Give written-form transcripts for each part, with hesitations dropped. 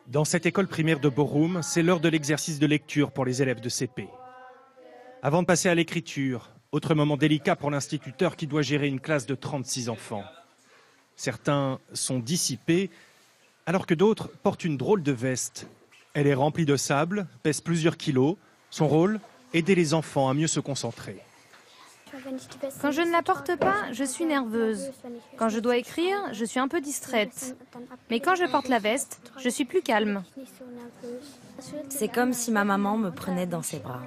Dans cette école primaire de Bochum, c'est l'heure de l'exercice de lecture pour les élèves de CP. Avant de passer à l'écriture, autre moment délicat pour l'instituteur qui doit gérer une classe de 36 enfants. Certains sont dissipés, alors que d'autres portent une drôle de veste. Elle est remplie de sable, pèse plusieurs kilos. Son rôle, aider les enfants à mieux se concentrer. Quand je ne la porte pas, je suis nerveuse. Quand je dois écrire, je suis un peu distraite. Mais quand je porte la veste, je suis plus calme. C'est comme si ma maman me prenait dans ses bras.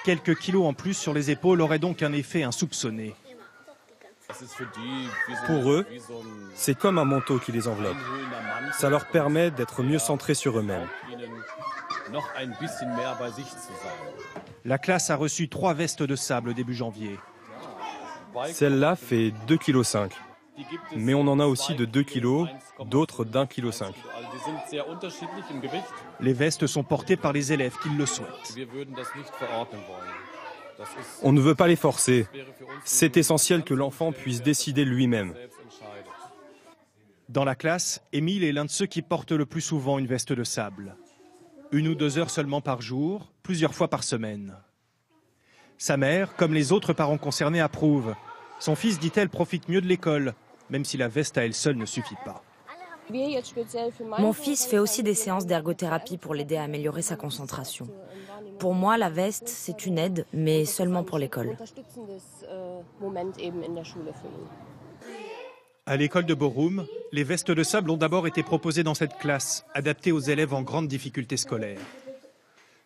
Quelques kilos en plus sur les épaules auraient donc un effet insoupçonné. Pour eux, c'est comme un manteau qui les enveloppe. Ça leur permet d'être mieux centrés sur eux-mêmes. La classe a reçu 3 vestes de sable début janvier. Celle-là fait 2,5 kg. Mais on en a aussi de 2 kg, d'autres d'1,5 kg. Les vestes sont portées par les élèves qui le souhaitent. On ne veut pas les forcer. C'est essentiel que l'enfant puisse décider lui-même. Dans la classe, Émile est l'un de ceux qui portent le plus souvent une veste de sable. 1 ou 2 heures seulement par jour, plusieurs fois par semaine. Sa mère, comme les autres parents concernés, approuve. Son fils, dit-elle, profite mieux de l'école, même si la veste à elle seule ne suffit pas. Mon fils fait aussi des séances d'ergothérapie pour l'aider à améliorer sa concentration. Pour moi, la veste, c'est une aide, mais seulement pour l'école. À l'école de Bochum, les vestes de sable ont d'abord été proposées dans cette classe, adaptées aux élèves en grande difficulté scolaire.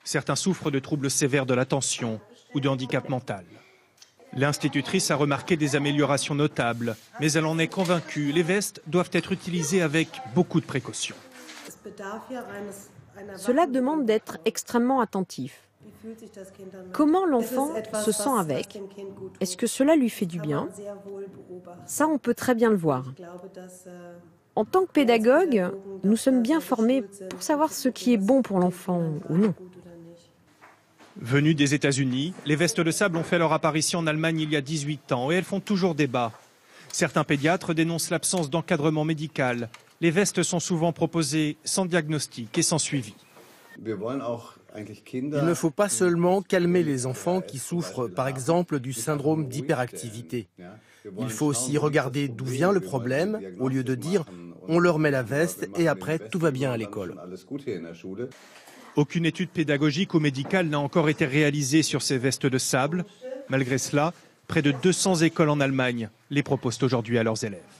Certains souffrent de troubles sévères de l'attention ou de handicap mental. L'institutrice a remarqué des améliorations notables, mais elle en est convaincue, les vestes doivent être utilisées avec beaucoup de précautions. Cela demande d'être extrêmement attentif. Comment l'enfant se sent avec? Est-ce que cela lui fait du bien? Ça, on peut très bien le voir. En tant que pédagogue, nous sommes bien formés pour savoir ce qui est bon pour l'enfant ou non. Venues des États-Unis, les vestes de sable ont fait leur apparition en Allemagne il y a 18 ans et elles font toujours débat. Certains pédiatres dénoncent l'absence d'encadrement médical. Les vestes sont souvent proposées sans diagnostic et sans suivi. Il ne faut pas seulement calmer les enfants qui souffrent, par exemple, du syndrome d'hyperactivité. Il faut aussi regarder d'où vient le problème, au lieu de dire « on leur met la veste et après tout va bien à l'école ». Aucune étude pédagogique ou médicale n'a encore été réalisée sur ces vestes de sable. Malgré cela, près de 200 écoles en Allemagne les proposent aujourd'hui à leurs élèves.